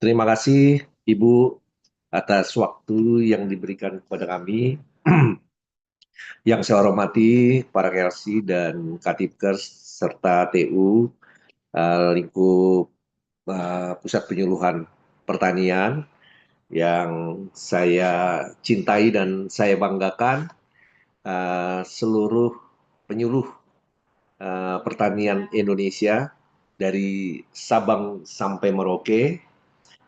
Terima kasih Ibu atas waktu yang diberikan kepada kami. Yang saya hormati para KLC dan Katipkers serta TU lingkup Pusat Penyuluhan Pertanian yang saya cintai dan saya banggakan, seluruh penyuluh pertanian Indonesia dari Sabang sampai Merauke.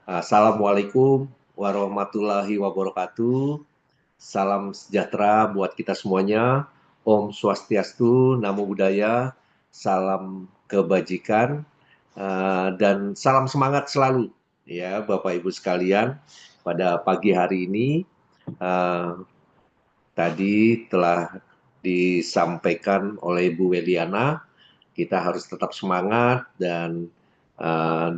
Assalamualaikum warahmatullahi wabarakatuh. Salam sejahtera buat kita semuanya. Om Swastiastu, Namo Buddhaya, salam kebajikan, dan salam semangat selalu ya Bapak Ibu sekalian. Pada pagi hari ini eh, tadi telah disampaikan oleh Bu Weliana, kita harus tetap semangat dan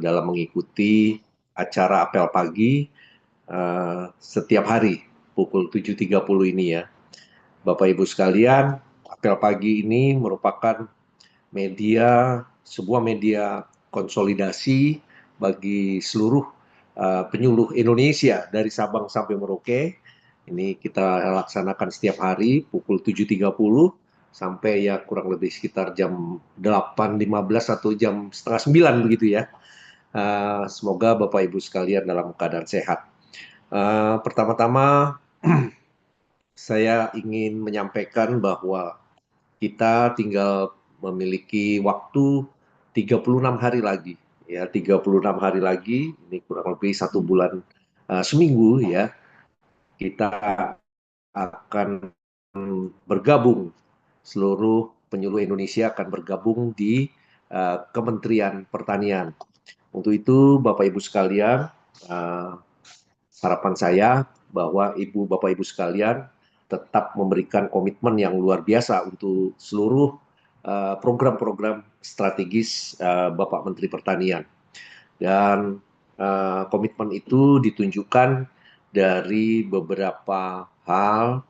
dalam mengikuti acara apel pagi setiap hari pukul 7.30 ini ya. Bapak Ibu sekalian, apel pagi ini merupakan sebuah media konsolidasi bagi seluruh penyuluh Indonesia dari Sabang sampai Merauke. Ini kita laksanakan setiap hari pukul 7.30 sampai ya kurang lebih sekitar jam 8.15 atau jam setengah 9 begitu ya. Semoga Bapak Ibu sekalian dalam keadaan sehat. Pertama-tama saya ingin menyampaikan bahwa kita tinggal memiliki waktu 36 hari lagi. Ya, 36 hari lagi, ini kurang lebih 1 bulan seminggu ya, kita akan bergabung, seluruh penyuluh Indonesia akan bergabung di Kementerian Pertanian. Untuk itu, Bapak Ibu sekalian, harapan saya bahwa Bapak Ibu sekalian tetap memberikan komitmen yang luar biasa untuk seluruh program-program strategis Bapak Menteri Pertanian. Dan komitmen itu ditunjukkan dari beberapa hal,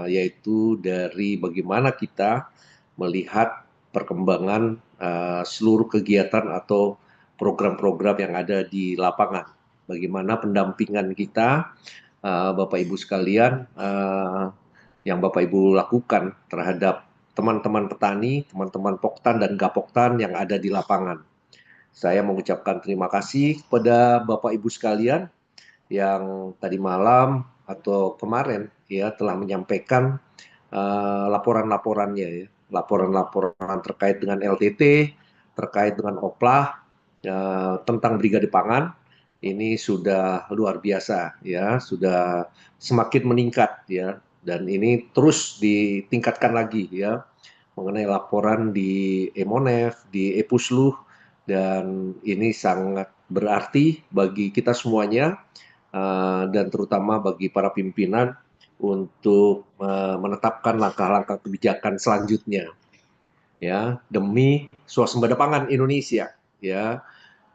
yaitu dari bagaimana kita melihat perkembangan seluruh kegiatan atau program-program yang ada di lapangan. Bagaimana pendampingan kita, Bapak Ibu sekalian, yang Bapak Ibu lakukan terhadap teman-teman petani, teman-teman Poktan dan Gapoktan yang ada di lapangan. Saya mengucapkan terima kasih kepada Bapak Ibu sekalian yang tadi malam atau kemarin ya telah menyampaikan laporan-laporannya ya, laporan-laporan terkait dengan LTT, terkait dengan OPLAH, tentang Brigade Pangan. Ini sudah luar biasa ya, sudah semakin meningkat ya, dan ini terus ditingkatkan lagi ya mengenai laporan di Emonef, di Epusluh, dan ini sangat berarti bagi kita semuanya, dan terutama bagi para pimpinan untuk menetapkan langkah-langkah kebijakan selanjutnya ya demi swasembada pangan Indonesia ya.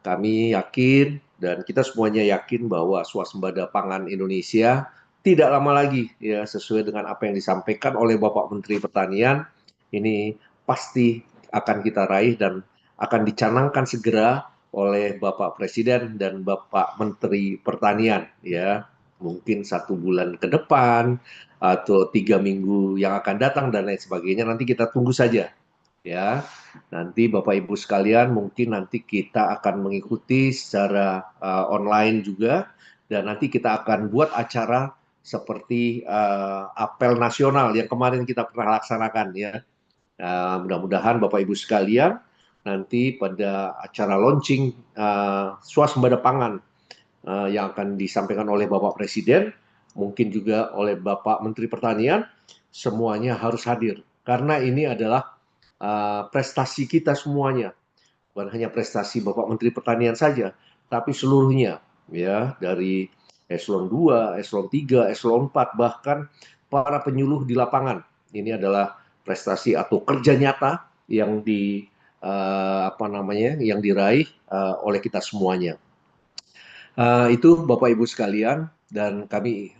Kami yakin dan kita semuanya yakin bahwa swasembada pangan Indonesia tidak lama lagi ya, sesuai dengan apa yang disampaikan oleh Bapak Menteri Pertanian, ini pasti akan kita raih dan akan dicanangkan segera oleh Bapak Presiden dan Bapak Menteri Pertanian ya, mungkin 1 bulan ke depan atau 3 minggu yang akan datang dan lain sebagainya, nanti kita tunggu saja ya. Nanti Bapak Ibu sekalian mungkin nanti kita akan mengikuti secara online juga, dan nanti kita akan buat acara seperti apel nasional yang kemarin kita pernah laksanakan ya. Mudah-mudahan Bapak Ibu sekalian nanti pada acara launching swasembada pangan yang akan disampaikan oleh Bapak Presiden, mungkin juga oleh Bapak Menteri Pertanian, semuanya harus hadir karena ini adalah prestasi kita semuanya, bukan hanya prestasi Bapak Menteri Pertanian saja, tapi seluruhnya ya, dari eselon 2, eselon 3, eselon 4, bahkan para penyuluh di lapangan. Ini adalah prestasi atau kerja nyata yang yang diraih oleh kita semuanya. Itu Bapak Ibu sekalian, dan kami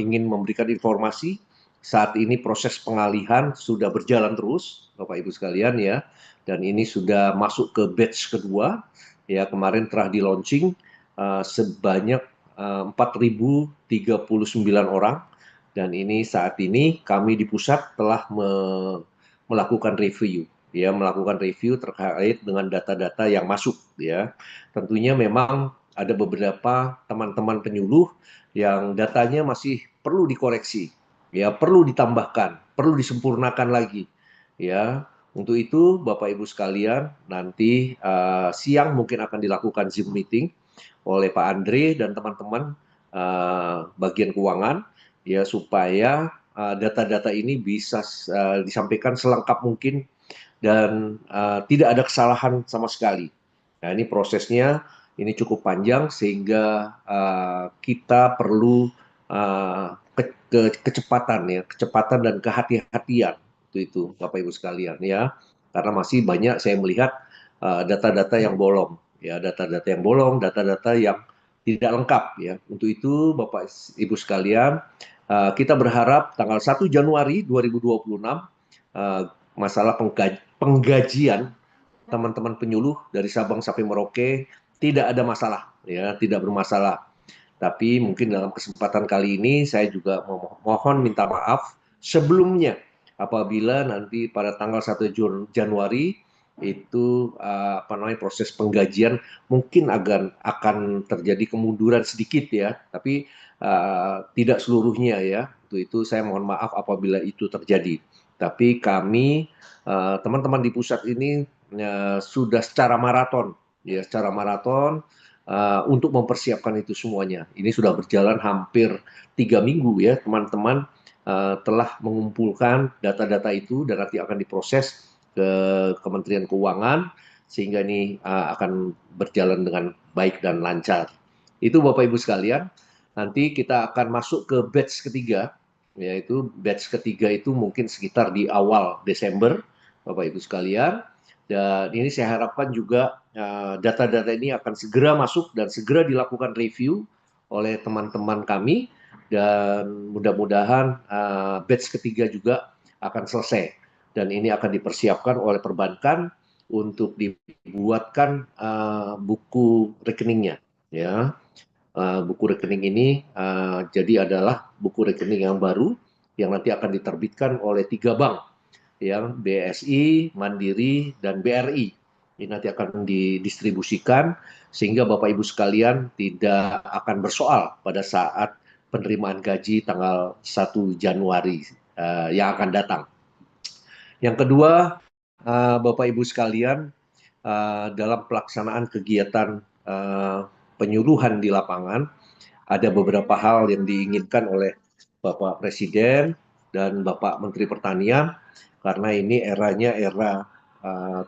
ingin memberikan informasi saat ini proses pengalihan sudah berjalan terus Bapak Ibu sekalian ya, dan ini sudah masuk ke batch kedua ya, kemarin telah di launching sebanyak 4.039 orang, dan ini saat ini kami di pusat telah melakukan review, ya, melakukan review terkait dengan data-data yang masuk, ya. Tentunya memang ada beberapa teman-teman penyuluh yang datanya masih perlu dikoreksi, ya, perlu ditambahkan, perlu disempurnakan lagi, ya. Untuk itu, Bapak Ibu sekalian, nanti siang mungkin akan dilakukan Zoom meeting oleh Pak Andre dan teman-teman bagian keuangan, ya, supaya data-data ini bisa disampaikan selengkap mungkin dan tidak ada kesalahan sama sekali. Nah, ini prosesnya ini cukup panjang sehingga kita perlu kecepatan, ya, kecepatan dan kehati-hatian itu Bapak Ibu sekalian, ya, karena masih banyak saya melihat data-data yang bolong, ya, data-data yang bolong, data-data yang tidak lengkap, ya. Untuk itu Bapak Ibu sekalian, kita berharap tanggal 1 Januari 2026 masalah penggajian teman-teman penyuluh dari Sabang sampai Merauke tidak ada masalah, ya, tidak bermasalah. Tapi mungkin dalam kesempatan kali ini saya juga mohon minta maaf sebelumnya apabila nanti pada tanggal 1 Januari itu apa namanya, proses penggajian mungkin akan terjadi kemunduran sedikit, ya, tapi tidak seluruhnya, ya. Untuk itu saya mohon maaf apabila itu terjadi. Tapi kami teman-teman di pusat ini sudah secara maraton, ya, secara maraton untuk mempersiapkan itu semuanya. Ini sudah berjalan hampir 3 minggu, ya, teman-teman telah mengumpulkan data-data itu dan nanti akan diproses ke Kementerian Keuangan sehingga ini akan berjalan dengan baik dan lancar. Itu Bapak Ibu sekalian. Nanti kita akan masuk ke batch ketiga, yaitu batch ketiga itu mungkin sekitar di awal Desember, Bapak Ibu sekalian. Dan ini saya harapkan juga data-data ini akan segera masuk dan segera dilakukan review oleh teman-teman kami, dan mudah-mudahan batch ketiga juga akan selesai. Dan ini akan dipersiapkan oleh perbankan untuk dibuatkan buku rekeningnya, ya. Buku rekening ini jadi adalah buku rekening yang baru yang nanti akan diterbitkan oleh 3 bank, yang BSI, Mandiri, dan BRI. Ini nanti akan didistribusikan sehingga Bapak Ibu sekalian tidak akan bersoal pada saat penerimaan gaji tanggal 1 Januari yang akan datang. Yang kedua, Bapak Ibu sekalian, dalam pelaksanaan kegiatan penyuluhan di lapangan, ada beberapa hal yang diinginkan oleh Bapak Presiden dan Bapak Menteri Pertanian, karena ini eranya era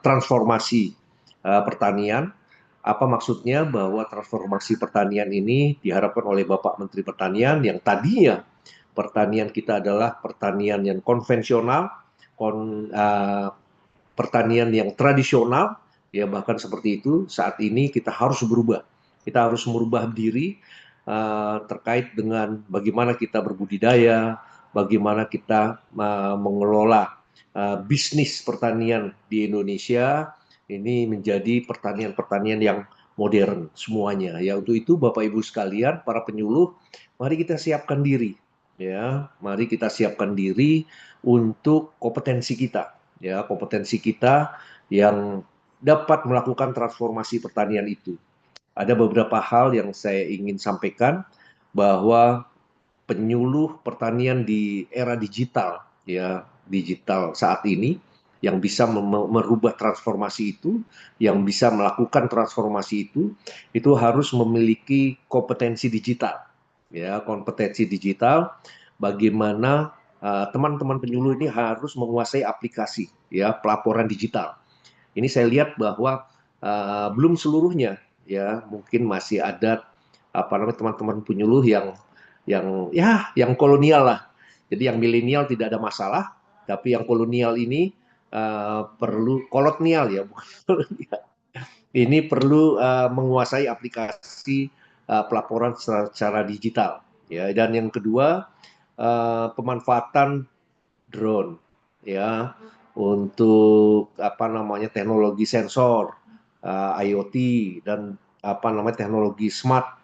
transformasi pertanian. Apa maksudnya? Bahwa transformasi pertanian ini diharapkan oleh Bapak Menteri Pertanian yang tadinya pertanian kita adalah pertanian yang konvensional, pertanian yang tradisional, ya, bahkan seperti itu. Saat ini kita harus berubah. Kita harus merubah diri terkait dengan bagaimana kita berbudidaya, bagaimana kita mengelola bisnis pertanian di Indonesia ini menjadi pertanian-pertanian yang modern semuanya, ya. Untuk itu Bapak Ibu sekalian, para penyuluh, mari kita siapkan diri, ya. Mari kita siapkan diri untuk kompetensi kita, ya, kompetensi kita yang dapat melakukan transformasi pertanian itu. Ada beberapa hal yang saya ingin sampaikan, bahwa penyuluh pertanian di era digital, ya, digital saat ini, yang bisa merubah transformasi yang bisa melakukan transformasi itu harus memiliki kompetensi digital, ya, kompetensi digital. Bagaimana teman-teman penyuluh ini harus menguasai aplikasi, ya, pelaporan digital. Ini saya lihat bahwa belum seluruhnya, ya, mungkin masih ada apa namanya, teman-teman penyuluh yang kolonial lah. Jadi yang milenial tidak ada masalah, tapi yang kolonial ini perlu kolonial, ya, bukan kolonial. Ini perlu menguasai aplikasi pelaporan secara digital, ya. Dan yang kedua, pemanfaatan drone, ya, untuk apa namanya, teknologi sensor, IoT, dan teknologi smart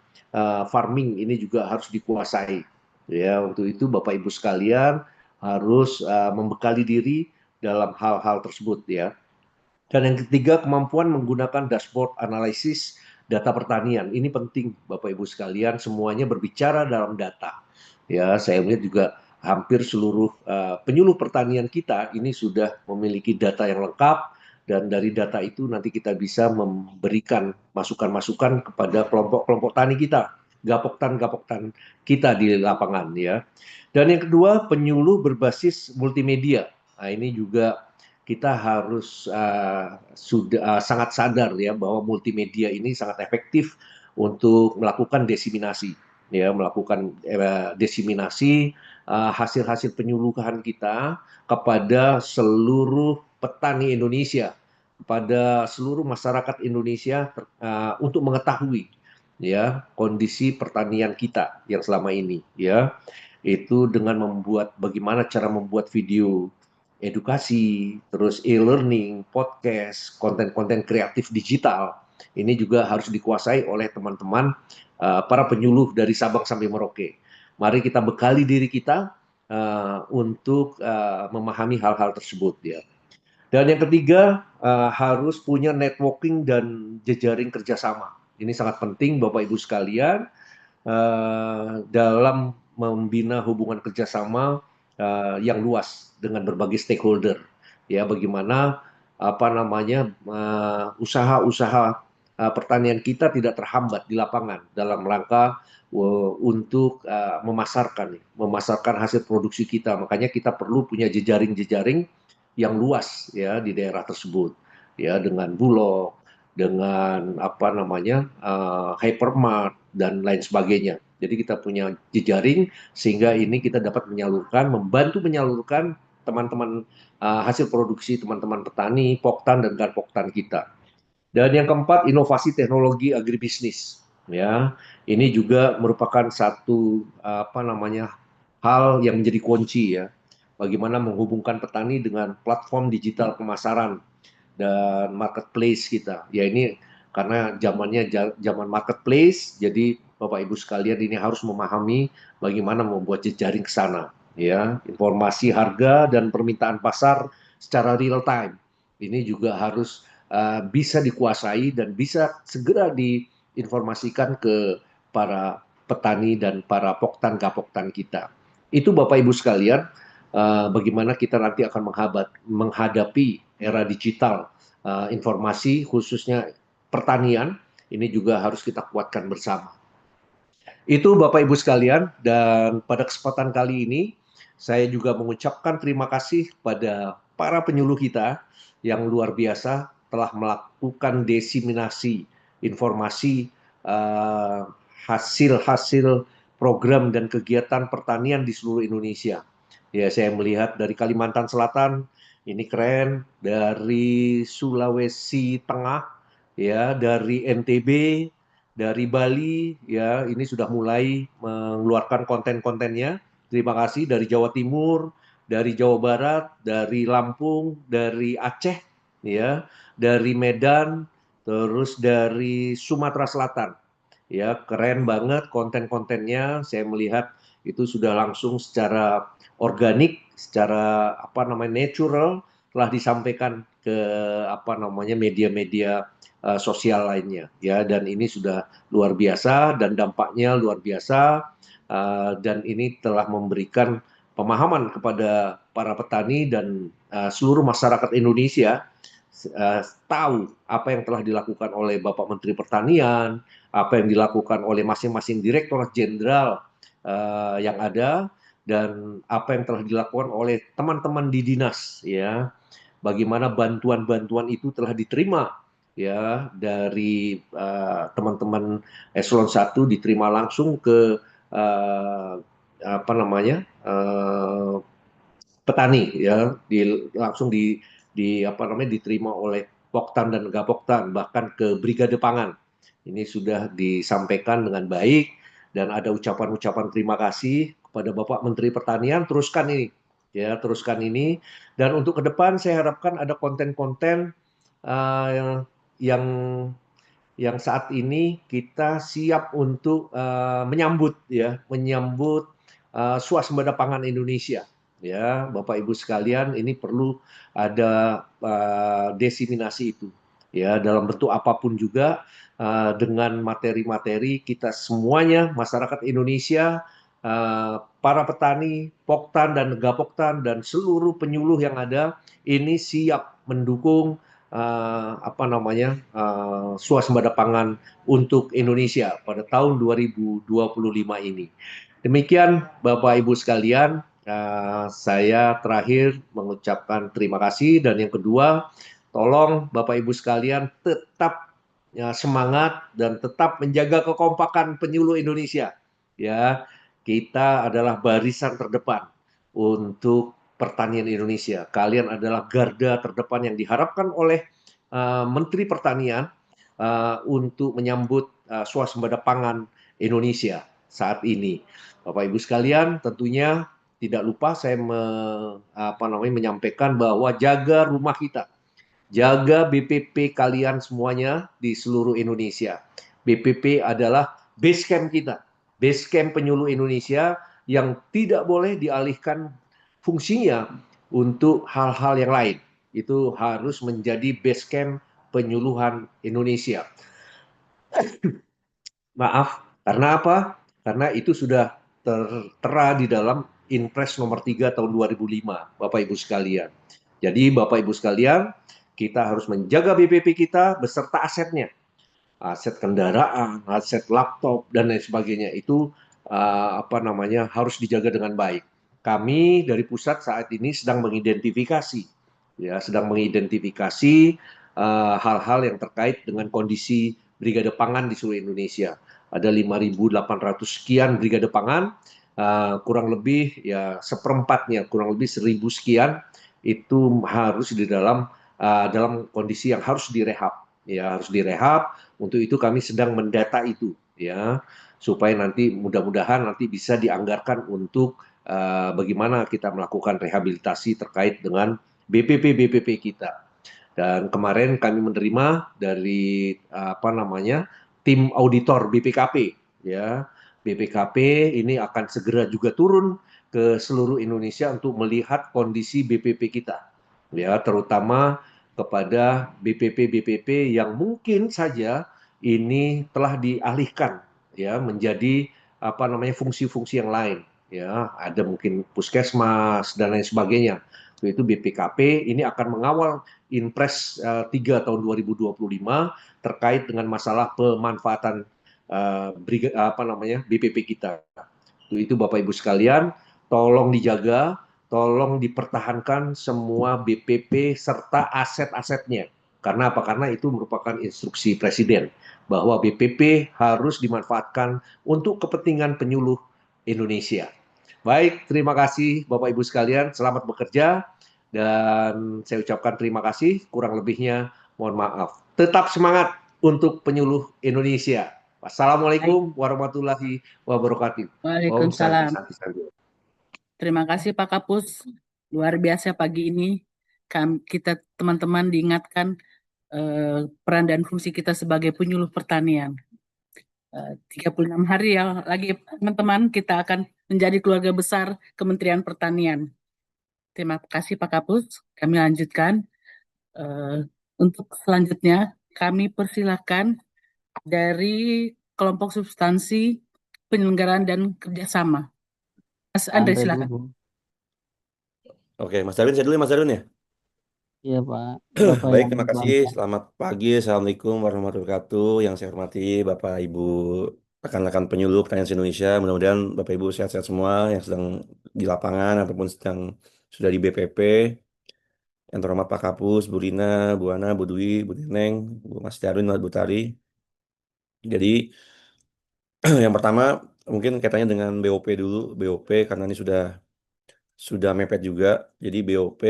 farming ini juga harus dikuasai. Ya, untuk itu Bapak Ibu sekalian harus membekali diri dalam hal-hal tersebut ya. Dan yang ketiga, kemampuan menggunakan dashboard analisis data pertanian. Ini penting, Bapak Ibu sekalian, semuanya berbicara dalam data. Ya, saya melihat juga hampir seluruh penyuluh pertanian kita ini sudah memiliki data yang lengkap, dan dari data itu nanti kita bisa memberikan masukan-masukan kepada kelompok-kelompok tani kita, gapoktan-gapoktan kita di lapangan ya. Dan yang kedua, penyuluh berbasis multimedia. Nah, ini juga kita harus sudah sangat sadar ya bahwa multimedia ini sangat efektif untuk melakukan desiminasi ya, melakukan desiminasi hasil-hasil penyuluhan kita kepada seluruh petani Indonesia, kepada seluruh masyarakat Indonesia untuk mengetahui ya kondisi pertanian kita yang selama ini ya, itu dengan membuat bagaimana cara membuat video edukasi, terus e-learning, podcast, konten-konten kreatif digital. Ini juga harus dikuasai oleh teman-teman para penyuluh dari Sabang sampai Merauke. Mari kita bekali diri kita untuk memahami hal-hal tersebut ya. Dan yang ketiga, harus punya networking dan jejaring kerjasama. Ini sangat penting Bapak Ibu sekalian dalam membina hubungan kerjasama yang luas dengan berbagai stakeholder. Ya, bagaimana usaha-usaha pertanian kita tidak terhambat di lapangan dalam rangka untuk memasarkan hasil produksi kita. Makanya kita perlu punya jejaring-jejaring yang luas ya di daerah tersebut. Ya, dengan Bulog, dengan hypermart dan lain sebagainya. Jadi kita punya jejaring sehingga ini kita dapat membantu menyalurkan teman-teman hasil produksi teman-teman petani, poktan dan garpoktan kita. Dan yang keempat, inovasi teknologi agribisnis. Ya, ini juga merupakan satu hal yang menjadi kunci ya. Bagaimana menghubungkan petani dengan platform digital pemasaran dan marketplace kita. Ya ini karena zamannya zaman marketplace, jadi Bapak Ibu sekalian ini harus memahami bagaimana membuat jejaring ke sana. Ya, informasi harga dan permintaan pasar secara real time. Ini juga harus bisa dikuasai dan bisa segera diinformasikan ke para petani dan para poktan-gapoktan kita. Itu Bapak Ibu sekalian, bagaimana kita nanti akan menghadapi era digital informasi khususnya pertanian, ini juga harus kita kuatkan bersama. Itu Bapak Ibu sekalian, dan pada kesempatan kali ini saya juga mengucapkan terima kasih pada para penyuluh kita yang luar biasa telah melakukan desiminasi informasi hasil-hasil program dan kegiatan pertanian di seluruh Indonesia. Ya, saya melihat dari Kalimantan Selatan ini keren, dari Sulawesi Tengah, ya, dari NTB, dari Bali, ya, ini sudah mulai mengeluarkan konten-kontennya. Terima kasih dari Jawa Timur, dari Jawa Barat, dari Lampung, dari Aceh, ya, dari Medan, terus dari Sumatera Selatan. Ya, keren banget konten-kontennya. Saya melihat itu sudah langsung secara organik, secara natural telah disampaikan ke media-media sosial lainnya ya, dan ini sudah luar biasa dan dampaknya luar biasa, dan ini telah memberikan pemahaman kepada para petani dan seluruh masyarakat Indonesia tahu apa yang telah dilakukan oleh Bapak Menteri Pertanian, apa yang dilakukan oleh masing-masing Direktorat Jenderal yang ada, dan apa yang telah dilakukan oleh teman-teman di dinas ya, bagaimana bantuan-bantuan itu telah diterima ya dari teman-teman eselon 1, diterima langsung ke uh, petani ya, langsung diterima oleh Poktan dan Gapoktan, bahkan ke Brigade Pangan. Ini sudah disampaikan dengan baik dan ada ucapan-ucapan terima kasih kepada Bapak Menteri Pertanian. Teruskan ini, ya, teruskan ini. Dan untuk ke depan saya harapkan ada konten-konten yang yang saat ini kita siap untuk menyambut swasembada pangan Indonesia. Ya, Bapak Ibu sekalian, ini perlu ada desiminasi itu. Ya, dalam bentuk apapun juga dengan materi-materi kita semuanya masyarakat Indonesia, para petani, Poktan dan Gapoktan dan seluruh penyuluh yang ada ini siap mendukung swasembada pangan untuk Indonesia pada tahun 2025 ini. Demikian Bapak Ibu sekalian, saya terakhir mengucapkan terima kasih dan yang kedua, tolong Bapak Ibu sekalian tetap semangat dan tetap menjaga kekompakan penyuluh Indonesia. Ya, kita adalah barisan terdepan untuk pertanian Indonesia. Kalian adalah garda terdepan yang diharapkan oleh Menteri Pertanian untuk menyambut swasembada pangan Indonesia saat ini. Bapak Ibu sekalian, tentunya tidak lupa saya menyampaikan bahwa jaga rumah kita, jaga BPP kalian semuanya di seluruh Indonesia. BPP adalah base camp kita, base camp penyuluh Indonesia yang tidak boleh dialihkan fungsinya untuk hal-hal yang lain. Itu harus menjadi base camp penyuluhan Indonesia. Maaf, karena apa? Karena itu sudah tertera di dalam Inpres nomor 3 tahun 2005, Bapak Ibu sekalian. Jadi Bapak Ibu sekalian, kita harus menjaga BPP kita beserta asetnya. Aset kendaraan, aset laptop dan lain sebagainya itu harus dijaga dengan baik. Kami dari pusat saat ini sedang mengidentifikasi hal-hal yang terkait dengan kondisi brigade pangan di seluruh Indonesia. Ada 5.800 sekian brigade pangan, kurang lebih ya seperempatnya, kurang lebih 1.000 sekian itu harus di dalam kondisi yang harus direhab. Ya, harus direhab. Untuk itu kami sedang mendata itu, ya, supaya nanti mudah-mudahan nanti bisa dianggarkan untuk bagaimana kita melakukan rehabilitasi terkait dengan BPP kita. Dan kemarin kami menerima dari tim auditor BPKP, ya. BPKP ini akan segera juga turun ke seluruh Indonesia untuk melihat kondisi BPP kita, ya, terutama kepada BPP yang mungkin saja ini telah dialihkan, ya, menjadi fungsi-fungsi yang lain, ya, ada mungkin puskesmas dan lain sebagainya. Itu BPKP ini akan mengawal Inpres 3 tahun 2025 terkait dengan masalah pemanfaatan BPP kita. Itu Bapak Ibu sekalian, tolong dijaga, tolong dipertahankan semua BPP serta aset-asetnya. Karena apa? Karena itu merupakan instruksi Presiden bahwa BPP harus dimanfaatkan untuk kepentingan penyuluh Indonesia. Baik, terima kasih Bapak Ibu sekalian, selamat bekerja dan saya ucapkan terima kasih, kurang lebihnya mohon maaf. Tetap semangat untuk penyuluh Indonesia. Baik. Wassalamualaikum warahmatullahi wabarakatuh. Om Santi Waalaikumsalam. Santi Santi. Terima kasih Pak Kapus. Luar biasa pagi ini kita teman-teman diingatkan peran dan fungsi kita sebagai penyuluh pertanian. 36 hari ya lagi teman-teman kita akan menjadi keluarga besar Kementerian Pertanian. Terima kasih Pak Kapus. Kami lanjutkan. Untuk selanjutnya kami persilahkan dari kelompok substansi penyelenggaraan dan kerjasama. Mas Andre Andre silakan. dulu. Oke, Mas Darwin, saya dulu ya, Mas Darwin ya. Iya Pak. Bapak Baik, yang terima kasih. berbahagia. Selamat pagi. Assalamualaikum warahmatullahi wabarakatuh. Yang saya hormati Bapak Ibu rekan-rekan penyuluh pertanian Indonesia. Mudah-mudahan Bapak Ibu sehat-sehat semua yang sedang di lapangan ataupun sedang sudah di BPP. Yang terhormat Pak Kapus, Bu Rina, Bu Ana, Bu Dwi, Bu Neneng, Bu Mas Darwin, Bu Tari. Jadi yang pertama mungkin kaitannya dengan BOP dulu. BOP karena ini sudah mepet juga. Jadi BOP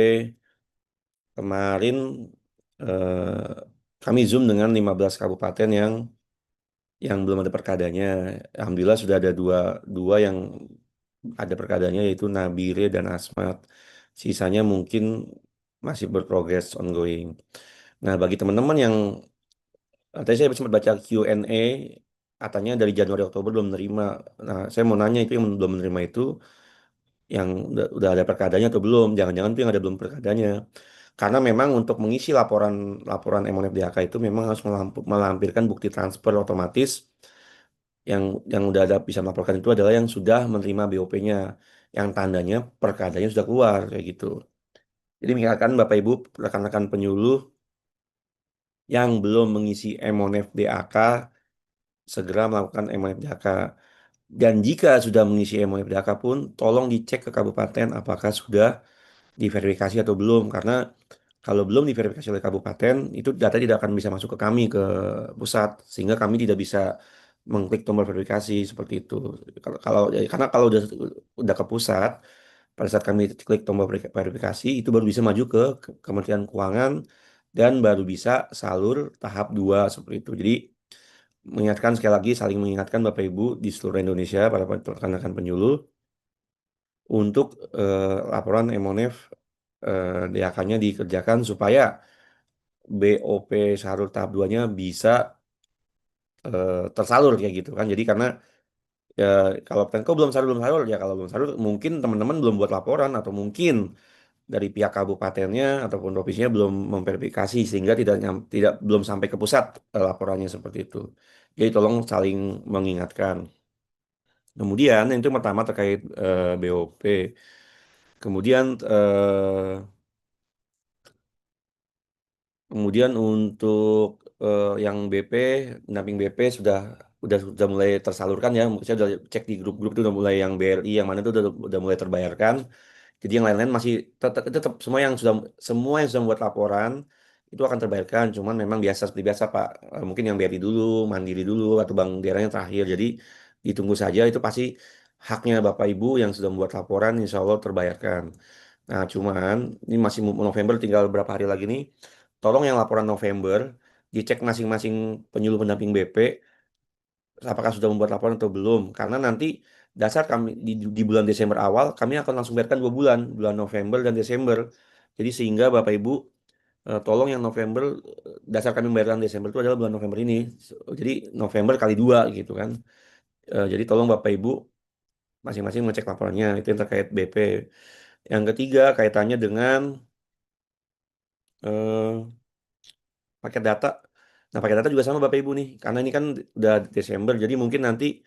kemarin kami zoom dengan 15 kabupaten yang belum ada perkadanya. Alhamdulillah sudah ada dua yang ada perkadanya, yaitu Nabire dan Asmat. Sisanya mungkin masih berprogres ongoing. Nah, bagi teman-teman yang Tadi saya sempat baca Q&A, katanya dari Januari Oktober belum menerima. Nah, saya mau nanya itu yang belum menerima itu yang udah ada perkadanya atau belum? Jangan-jangan itu yang ada belum perkadanya. Karena memang untuk mengisi laporan laporan MONFDHK itu memang harus melampirkan bukti transfer otomatis yang udah ada bisa melaporkan itu adalah yang sudah menerima BOP-nya, yang tandanya perkadanya sudah keluar kayak gitu. Jadi misalkan Bapak Ibu rekan-rekan penyuluh yang belum mengisi MONFDHK segera melakukan MONFDHK. Dan jika sudah mengisi MONFDHK pun tolong dicek ke kabupaten apakah sudah diverifikasi atau belum, karena kalau belum diverifikasi oleh kabupaten itu data tidak akan bisa masuk ke kami ke pusat, sehingga kami tidak bisa mengklik tombol verifikasi seperti itu. Kalau karena kalau udah ke pusat, pada saat kami klik tombol verifikasi itu baru bisa maju ke Kementerian Keuangan dan baru bisa salur tahap 2 seperti itu. Jadi mengingatkan sekali lagi, saling mengingatkan Bapak Ibu di seluruh Indonesia para rekan-rekan penyuluh untuk laporan MONEF DHK-nya dikerjakan supaya BOP salur tahap 2-nya bisa tersalur kayak gitu kan. Jadi karena ya kalau Pemko belum salur ya, kalau belum salur mungkin teman-teman belum buat laporan atau mungkin dari pihak kabupatennya ataupun provinsinya belum memverifikasi sehingga tidak belum sampai ke pusat laporannya seperti itu. Jadi tolong saling mengingatkan. Kemudian yang itu pertama terkait BOP. Kemudian kemudian untuk yang BP, pendamping BP sudah mulai tersalurkan ya. Saya udah cek di grup-grup itu udah mulai yang BRI yang mana itu udah mulai terbayarkan. Jadi yang lain-lain masih tetap semua yang sudah membuat laporan itu akan terbayarkan. Cuman memang biasa seperti biasa Pak. Mungkin yang BRI dulu, Mandiri dulu atau Bank Daerahnya terakhir. Jadi ditunggu saja itu pasti haknya Bapak Ibu yang sudah membuat laporan insya Allah terbayarkan. Nah, cuman ini masih November tinggal berapa hari lagi nih. Tolong yang laporan November dicek masing-masing penyuluh pendamping BP apakah sudah membuat laporan atau belum. Karena nanti dasar kami di bulan Desember awal kami akan langsung bayarkan 2 bulan, bulan November dan Desember. Jadi sehingga Bapak Ibu tolong yang November dasar kami membayarkan Desember itu adalah bulan November ini. Jadi November kali 2 gitu kan. Jadi tolong Bapak Ibu masing-masing mengecek laporannya itu yang terkait BP. Yang ketiga kaitannya dengan eh, paket data. Nah, paket data juga sama Bapak Ibu nih, karena ini kan udah Desember, jadi mungkin nanti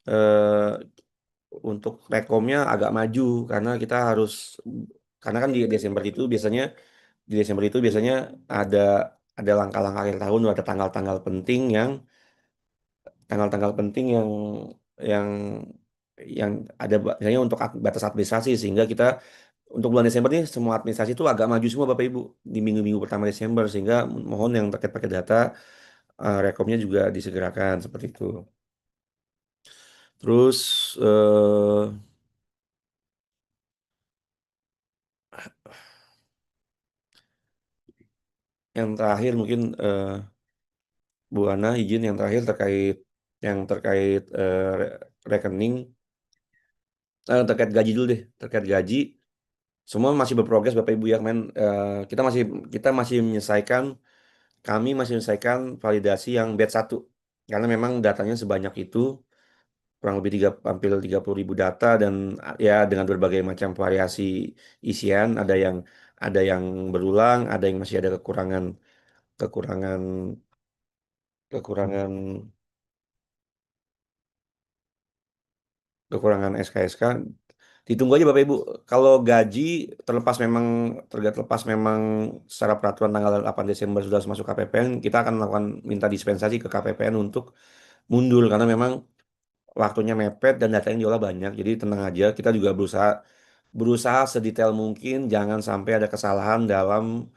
eh, untuk rekomnya agak maju karena kita harus karena kan di Desember itu biasanya ada langkah-langkah akhir tahun, ada tanggal-tanggal penting yang yang ada misalnya untuk batas administrasi sehingga kita untuk bulan Desember nih semua administrasi itu agak maju semua Bapak Ibu di minggu-minggu pertama Desember sehingga mohon yang terkait pakai data rekomnya juga disegerakan seperti itu. Terus yang terakhir mungkin Bu Ana izin yang terakhir terkait rekening terkait gaji dulu deh terkait gaji semua masih berprogres Bapak Ibu ya men kita masih menyelesaikan kami masih menyelesaikan validasi yang batch 1 karena memang datanya sebanyak itu kurang lebih hampir 30.000 data dan ya dengan berbagai macam variasi isian ada yang berulang ada yang masih ada kekurangan kekurangan kekurangan SK-SK. Ditunggu aja Bapak Ibu. Kalau gaji terlepas memang secara peraturan tanggal 8 Desember sudah masuk KPPN, kita akan melakukan minta dispensasi ke KPPN untuk mundur karena memang waktunya mepet dan datanya diolah banyak. Jadi tenang aja, kita juga berusaha sedetail mungkin jangan sampai ada kesalahan dalam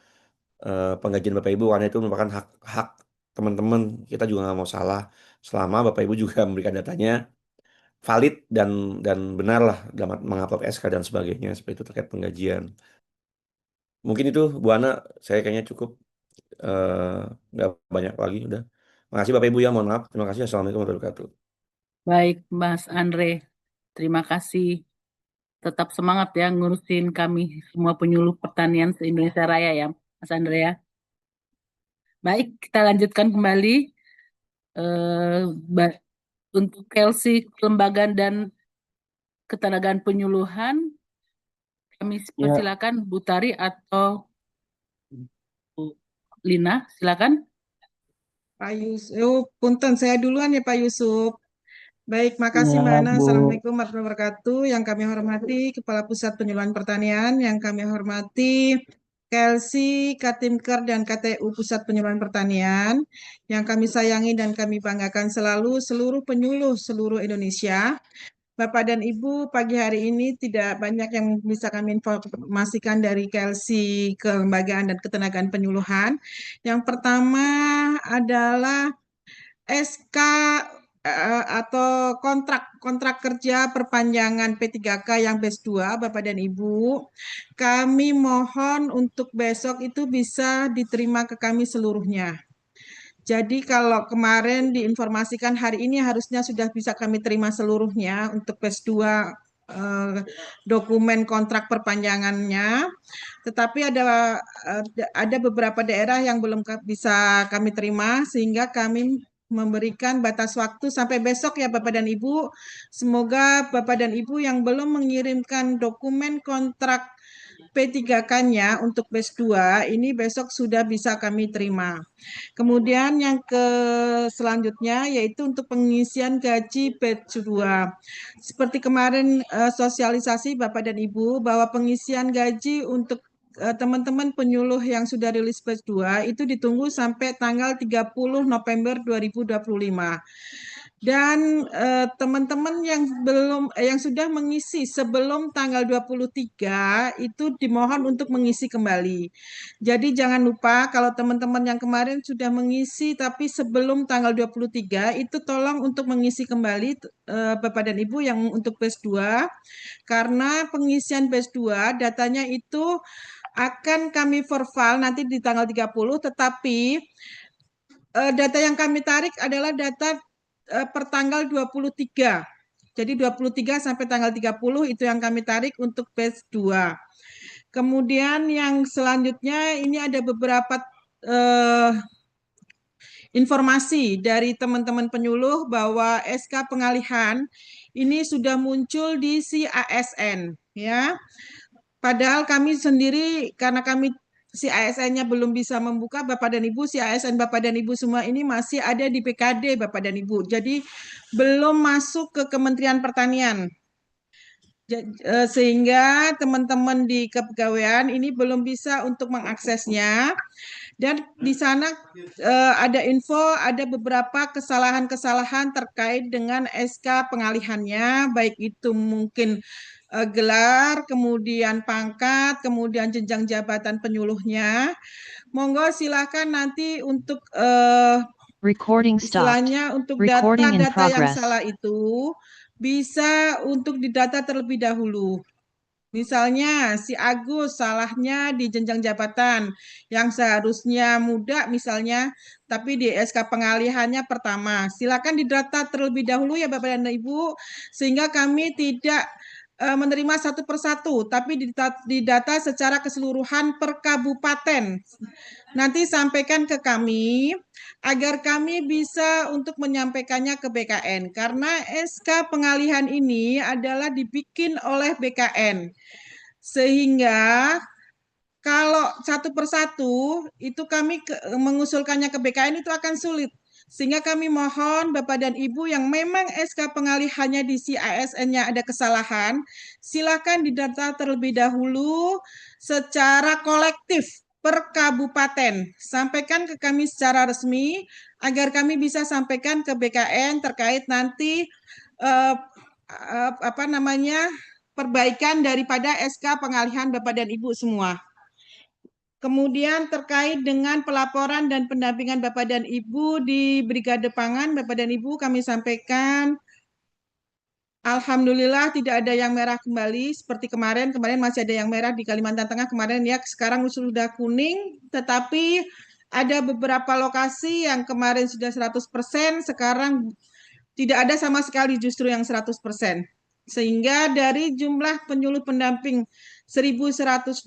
penggajian Bapak Ibu karena itu merupakan hak teman-teman. Kita juga nggak mau salah selama Bapak Ibu juga memberikan datanya valid dan benar lah dalam mengupload SK dan sebagainya seperti itu terkait penggajian. Mungkin itu Bu Ana, saya kayaknya cukup eh, nggak banyak lagi udah. Makasih Bapak Ibu ya, mohon maaf. Terima kasih. Assalamualaikum warahmatullahi wabarakatuh. Baik, Mas Andre. Terima kasih. Tetap semangat ya ngurusin kami semua penyuluh pertanian se-Indonesia Raya ya, Mas Andre ya. Baik, kita lanjutkan kembali. Untuk KLC Kelembagaan dan Ketenagaan Penyuluhan, kami Ya, persilakan Bu Tari atau Bu Lina, silakan. Pak Yusuf, punten saya duluan ya Pak Yusuf. Baik, makasih ya Mbak Ana. Bu. Assalamualaikum warahmatullahi wabarakatuh. Yang kami hormati Kepala Pusat Penyuluhan Pertanian, yang kami hormati KLC, Katimker, dan KTU Pusat Penyuluhan Pertanian, yang kami sayangi dan kami banggakan selalu seluruh penyuluh seluruh Indonesia. Bapak dan Ibu, pagi hari ini tidak banyak yang bisa kami informasikan dari KLC Kelembagaan dan Ketenagaan Penyuluhan. Yang pertama adalah SK atau kontrak kerja perpanjangan P3K yang batch 2, Bapak dan Ibu. Kami mohon untuk besok itu bisa diterima ke kami seluruhnya. Jadi kalau kemarin diinformasikan hari ini harusnya sudah bisa kami terima seluruhnya untuk batch 2 dokumen kontrak perpanjangannya. Tetapi ada beberapa daerah yang belum bisa kami terima sehingga kami memberikan batas waktu sampai besok ya Bapak dan Ibu. Semoga Bapak dan Ibu yang belum mengirimkan dokumen kontrak P3K-nya untuk batch 2 ini besok sudah bisa kami terima. Kemudian yang selanjutnya yaitu untuk pengisian gaji batch 2. Seperti kemarin sosialisasi Bapak dan Ibu bahwa pengisian gaji untuk teman-teman penyuluh yang sudah rilis batch 2 itu ditunggu sampai tanggal 30 November 2025. Dan teman-teman yang sudah mengisi sebelum tanggal 23 itu dimohon untuk mengisi kembali. Jadi jangan lupa kalau teman-teman yang kemarin sudah mengisi tapi sebelum tanggal 23 itu tolong untuk mengisi kembali Bapak dan Ibu yang untuk batch 2 karena pengisian batch 2 datanya itu akan kami forfal nanti di tanggal 30 tetapi data yang kami tarik adalah data per tanggal 23. Jadi 23 sampai tanggal 30 itu yang kami tarik untuk batch 2. Kemudian yang selanjutnya ini ada beberapa informasi dari teman-teman penyuluh bahwa SK pengalihan ini sudah muncul di si ASN ya. Padahal kami sendiri karena kami si ASN-nya belum bisa membuka Bapak dan Ibu, si ASN Bapak dan Ibu semua ini masih ada di PKD Bapak dan Ibu. Jadi belum masuk ke Kementerian Pertanian. Sehingga teman-teman di kepegawaian ini belum bisa untuk mengaksesnya. Dan di sana ada info, ada beberapa kesalahan-kesalahan terkait dengan SK pengalihannya, baik itu mungkin gelar, kemudian pangkat, kemudian jenjang jabatan penyuluhnya. Monggo silakan nanti untuk istilahnya untuk data-data yang salah itu bisa untuk didata terlebih dahulu. Misalnya si Agus salahnya di jenjang jabatan yang seharusnya muda misalnya, tapi di SK pengalihannya pertama. Silakan didata terlebih dahulu ya Bapak dan Ibu, sehingga kami tidak menerima satu persatu, tapi didata secara keseluruhan per kabupaten. Nanti sampaikan ke kami agar kami bisa untuk menyampaikannya ke BKN. Karena SK pengalihan ini adalah dibikin oleh BKN. Sehingga kalau satu persatu itu kami mengusulkannya ke BKN itu akan sulit. Sehingga kami mohon Bapak dan Ibu yang memang SK pengalihannya di si ASN-nya ada kesalahan, silakan didata terlebih dahulu secara kolektif per kabupaten. Sampaikan ke kami secara resmi agar kami bisa sampaikan ke BKN terkait nanti perbaikan daripada SK pengalihan Bapak dan Ibu semua. Kemudian terkait dengan pelaporan dan pendampingan Bapak dan Ibu di Brigade Pangan, Bapak dan Ibu kami sampaikan alhamdulillah tidak ada yang merah kembali seperti kemarin masih ada yang merah di Kalimantan Tengah kemarin ya, sekarang sudah kuning, tetapi ada beberapa lokasi yang kemarin sudah 100%, sekarang tidak ada sama sekali justru yang 100%. Sehingga dari jumlah penyuluh pendamping 1.102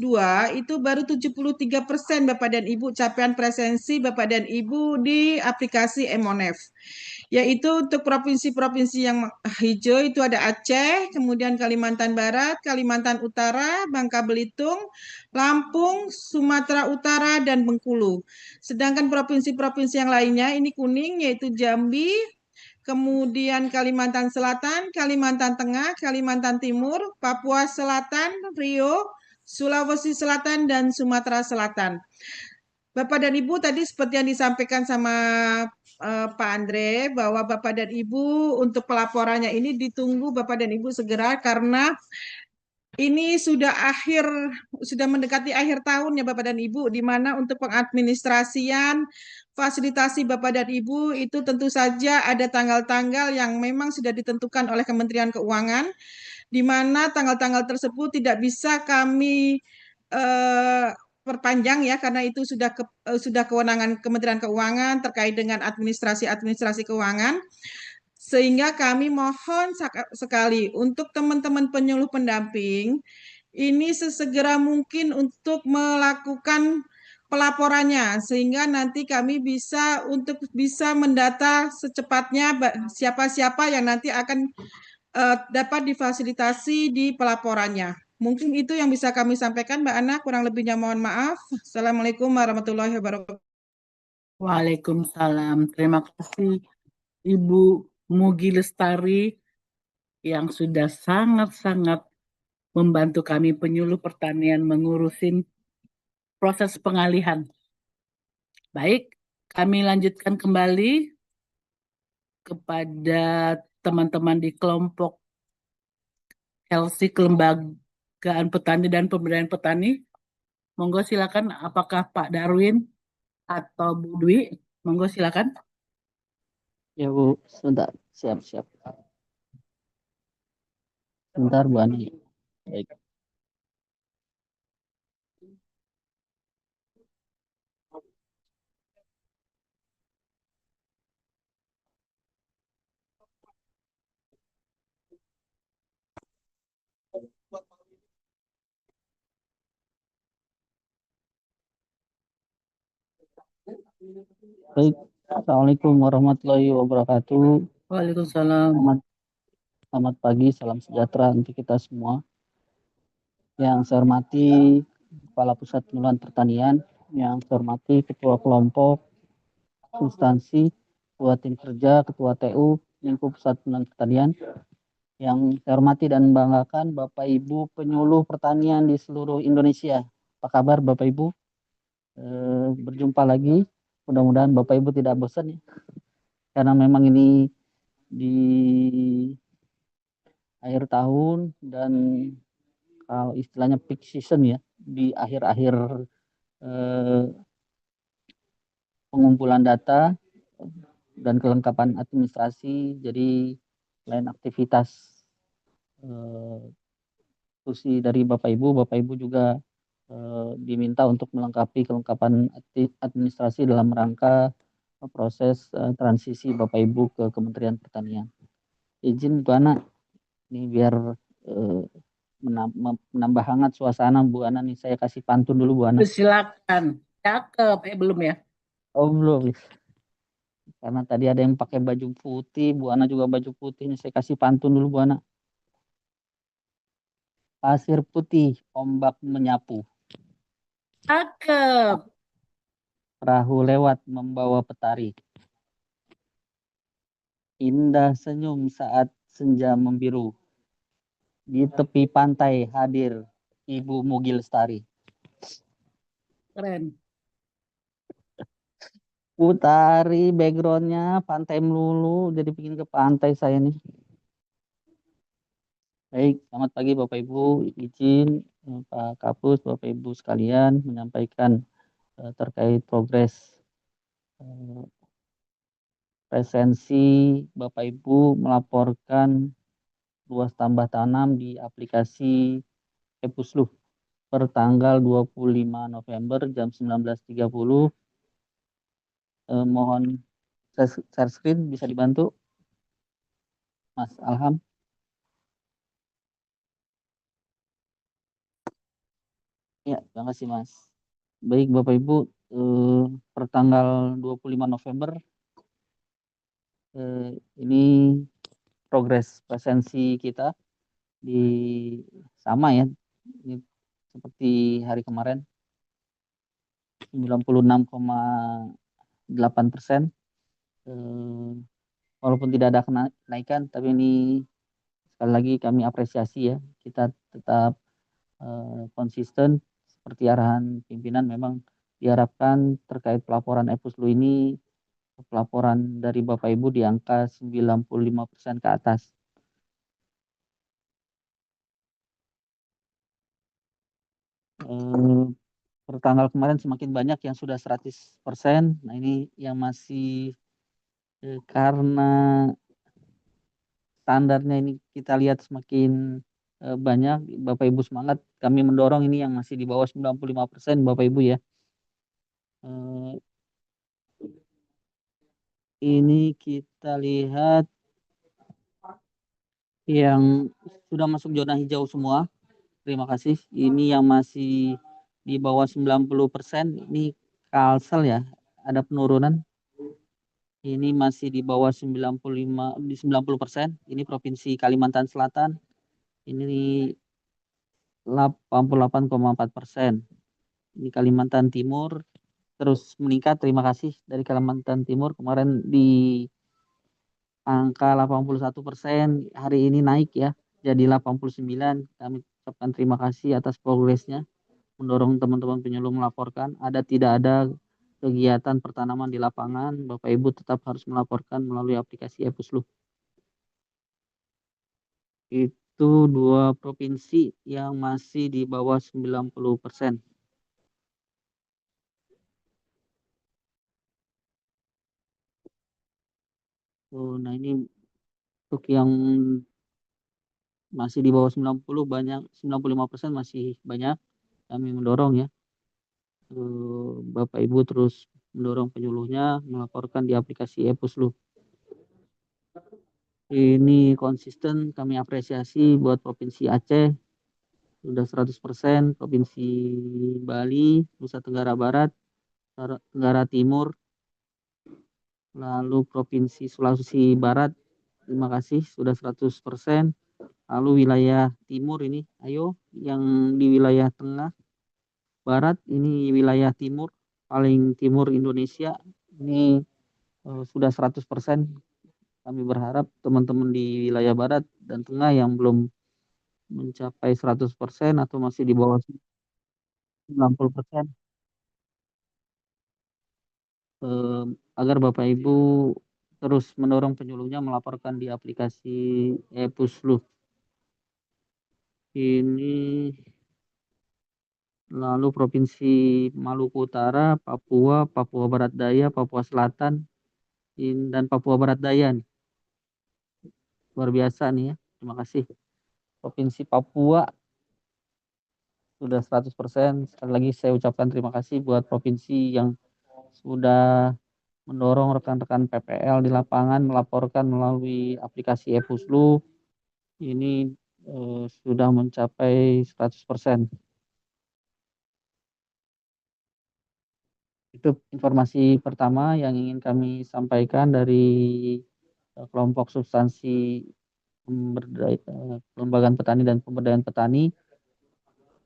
itu baru 73% Bapak dan Ibu capaian presensi Bapak dan Ibu di aplikasi Emonef. Yaitu untuk provinsi-provinsi yang hijau itu ada Aceh, kemudian Kalimantan Barat, Kalimantan Utara, Bangka Belitung, Lampung, Sumatera Utara, dan Bengkulu. Sedangkan provinsi-provinsi yang lainnya ini kuning yaitu Jambi, kemudian Kalimantan Selatan, Kalimantan Tengah, Kalimantan Timur, Papua Selatan, Riau, Sulawesi Selatan, dan Sumatera Selatan. Bapak dan Ibu tadi seperti yang disampaikan sama Pak Andre, bahwa Bapak dan Ibu untuk pelaporannya ini ditunggu Bapak dan Ibu segera karena ini sudah mendekati akhir tahun ya Bapak dan Ibu, di mana untuk pengadministrasian fasilitasi Bapak dan Ibu itu tentu saja ada tanggal-tanggal yang memang sudah ditentukan oleh Kementerian Keuangan, di mana tanggal-tanggal tersebut tidak bisa kami perpanjang ya, karena itu sudah kewenangan Kementerian Keuangan terkait dengan administrasi keuangan. Sehingga kami mohon sekali untuk teman-teman penyuluh pendamping ini sesegera mungkin untuk melakukan pelaporannya sehingga nanti kami bisa mendata secepatnya siapa-siapa yang nanti akan dapat difasilitasi di pelaporannya. Mungkin itu yang bisa kami sampaikan, Mbak Ana. Kurang lebihnya mohon maaf. Assalamualaikum warahmatullahi wabarakatuh. Waalaikumsalam. Terima kasih Ibu Mugi Lestari yang sudah sangat-sangat membantu kami penyuluh pertanian mengurusin proses pengalihan. Baik, kami lanjutkan kembali kepada teman-teman di kelompok LC Kelembagaan Petani dan Pemberdayaan Petani. Monggo silakan, apakah Pak Darwin atau Bu Dwi? Monggo silakan. Ya Bu, sebentar. Siap. Sebentar Bu Ani. Baik. Baik. Assalamualaikum warahmatullahi wabarakatuh. Waalaikumsalam. Selamat pagi, salam sejahtera untuk kita semua. Yang saya hormati Kepala Pusat Penyuluhan Pertanian, yang saya hormati Ketua Kelompok, Instansi, Ketua Tim Kerja, Ketua TU, Lingkup Pusat Penyuluhan Pertanian, yang saya hormati dan banggakan Bapak Ibu penyuluh pertanian di seluruh Indonesia. Apa kabar Bapak Ibu? Berjumpa lagi. Mudah-mudahan Bapak Ibu tidak bosan ya. Karena memang ini di akhir tahun dan kalau istilahnya peak season ya, di akhir-akhir pengumpulan data dan kelengkapan administrasi. Jadi lain aktivitas fungsi dari Bapak Ibu juga diminta untuk melengkapi kelengkapan administrasi dalam rangka proses transisi Bapak Ibu ke Kementerian Pertanian. Izin Bu Ana, ini biar menambah hangat suasana Bu Ana nih, saya kasih pantun dulu Bu Ana. Silakan. Cakep, belum ya? Oh belum. Karena tadi ada yang pakai baju putih, Bu Ana juga baju putih, ini saya kasih pantun dulu Bu Ana. Pasir putih, ombak menyapu. Cakep. Perahu lewat membawa petari. Indah senyum saat senja membiru. Di tepi pantai hadir Ibu Mugi Lestari. Keren. Putari backgroundnya pantai melulu, jadi bikin ke pantai saya nih. Baik, selamat pagi Bapak Ibu. Izin Pak Kapus, Bapak Ibu sekalian menyampaikan terkait progres presensi Bapak Ibu melaporkan luas tambah tanam di aplikasi Epusluh per tanggal 25 November jam 19.30. Mohon share screen bisa dibantu Mas Alham. Ya, terima kasih Mas. Baik Bapak Ibu, pertanggal 25 November ini progres presensi kita di sama ya, ini seperti hari kemarin 96,8%. Walaupun tidak ada kenaikan, tapi ini sekali lagi kami apresiasi ya, kita tetap konsisten seperti arahan pimpinan. Memang diharapkan terkait pelaporan EPUSLU ini, pelaporan dari Bapak Ibu di angka 95% ke atas. Pertanggal kemarin semakin banyak yang sudah 100%. Nah ini yang masih karena standarnya ini kita lihat semakin banyak, Bapak Ibu semangat, kami mendorong ini yang masih di bawah 95% Bapak Ibu ya. Ini kita lihat yang sudah masuk zona hijau semua, terima kasih. Ini yang masih di bawah 90%, ini Kalsel ya, ada penurunan. Ini masih di bawah 90%. Ini Provinsi Kalimantan Selatan. Ini 88,4%. Ini Kalimantan Timur terus meningkat. Terima kasih dari Kalimantan Timur, kemarin di angka 81%, hari ini naik ya jadi 89. Kami ucapkan terima kasih atas progresnya, mendorong teman-teman penyuluh melaporkan. Tidak ada kegiatan pertanaman di lapangan, Bapak Ibu tetap harus melaporkan melalui aplikasi EPUSLU. Itu 2 provinsi yang masih di bawah 90%. Nah ini untuk yang masih di bawah 90 banyak, 95% masih banyak. Kami mendorong ya, Bapak Ibu terus mendorong penyuluhnya melaporkan di aplikasi EPUSLU. Ini konsisten, kami apresiasi buat Provinsi Aceh sudah 100%, Provinsi Bali, Nusa Tenggara Barat, Tenggara Timur, lalu Provinsi Sulawesi Barat, terima kasih sudah 100%. Lalu wilayah timur ini, ayo yang di wilayah tengah barat, ini wilayah timur, paling timur Indonesia, ini sudah 100%. Kami berharap teman-teman di wilayah barat dan tengah yang belum mencapai 100% atau masih di bawah 90%, agar Bapak Ibu terus mendorong penyuluhnya melaporkan di aplikasi EPUSLU. Ini lalu Provinsi Maluku Utara, Papua, Papua Barat Daya, Papua Selatan, dan Papua Barat Daya. Luar biasa nih ya, terima kasih. Provinsi Papua sudah 100%. Sekali lagi saya ucapkan terima kasih buat provinsi yang sudah mendorong rekan-rekan PPL di lapangan melaporkan melalui aplikasi EPUSLU. Ini sudah mencapai 100%. Itu informasi pertama yang ingin kami sampaikan dari kelompok substansi Kelembagaan Petani dan Pemberdayaan Petani.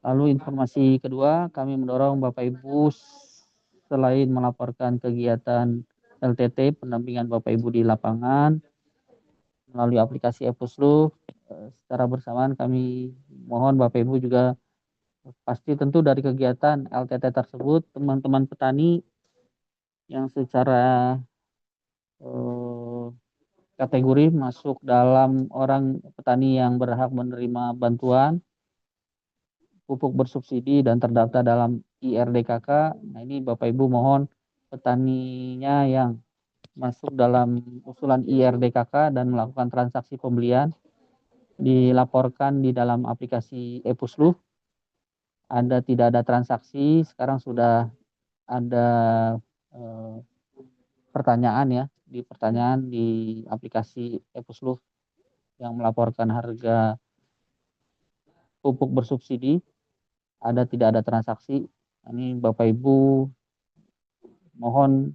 Lalu informasi kedua, kami mendorong Bapak Ibu selain melaporkan kegiatan LTT, pendampingan Bapak Ibu di lapangan melalui aplikasi EPUSLU, secara bersamaan kami mohon Bapak Ibu juga pasti tentu dari kegiatan LTT tersebut, teman-teman petani yang secara kategori masuk dalam orang petani yang berhak menerima bantuan pupuk bersubsidi dan terdaftar dalam IRDKK. Nah ini Bapak Ibu mohon petaninya yang masuk dalam usulan IRDKK dan melakukan transaksi pembelian dilaporkan di dalam aplikasi EPUSLU. Tidak ada transaksi, sekarang sudah ada pertanyaan di aplikasi EPUSLU yang melaporkan harga pupuk bersubsidi. tidak ada transaksi. Ini Bapak Ibu mohon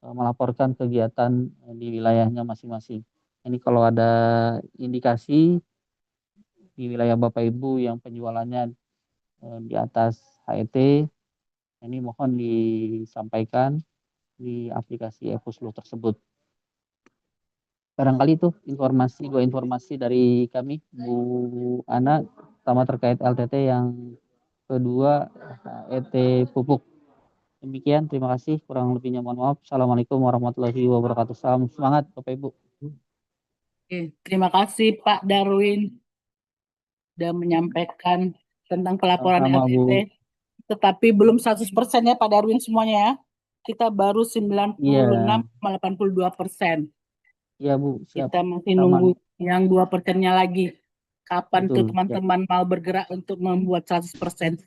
melaporkan kegiatan di wilayahnya masing-masing. Ini kalau ada indikasi di wilayah Bapak Ibu yang penjualannya di atas HET, ini mohon disampaikan di aplikasi e-Puslu tersebut. Barangkali itu dua informasi dari kami, Bu Ana, pertama terkait LTT, yang kedua ET pupuk. Demikian, terima kasih. Kurang lebihnya mohon maaf. Assalamualaikum warahmatullahi wabarakatuh. Salam semangat Bapak Ibu. Oke, terima kasih Pak Darwin sudah menyampaikan tentang pelaporan Sama-sama, Bu. LTT. Tetapi belum 100% ya Pak Darwin semuanya ya. Kita baru 96,82%. Iya Bu, siap. Kita masih Sama. nunggu yang 2%-nya lagi. Kapan tuh Betul, teman-teman mau bergerak untuk membuat 100%.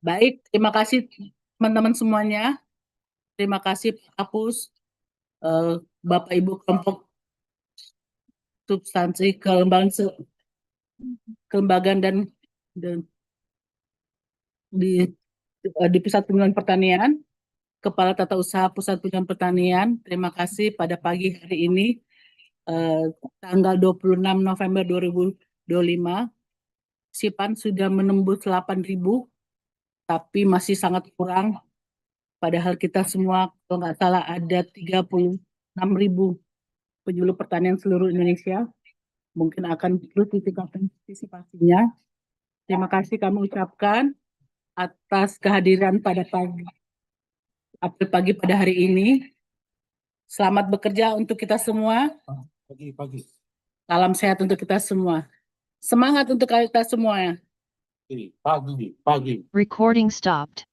Baik, terima kasih teman-teman semuanya. Terima kasih Pak Kapus, Bapak Ibu kelompok substansi kelembagaan dan di Pusat Pengembangan Pertanian, Kepala Tata Usaha Pusat Pengembangan Pertanian. Terima kasih pada pagi hari ini, tanggal 26 November 2025, SIPAN sudah menembus 8.000, tapi masih sangat kurang. Padahal kita semua, kalau nggak salah, ada 36.000 penyuluh pertanian seluruh Indonesia. Mungkin akan terus ditingkatkan partisipasinya. Terima kasih kami ucapkan atas kehadiran pada pagi pada hari ini. Selamat bekerja untuk kita semua. Pagi. Salam sehat untuk kita semua. Semangat untuk kita semua. Pagi. Recording stopped.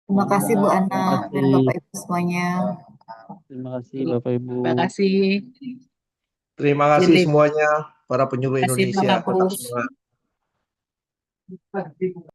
Terima kasih Bu Ana Terima dan kasih. Bapak Ibu semuanya. Terima kasih Bapak Ibu. Terima kasih. Terima kasih Jadi, semuanya para penyuluh terima kasih, Indonesia. Pak Kapus. Tetap semangat.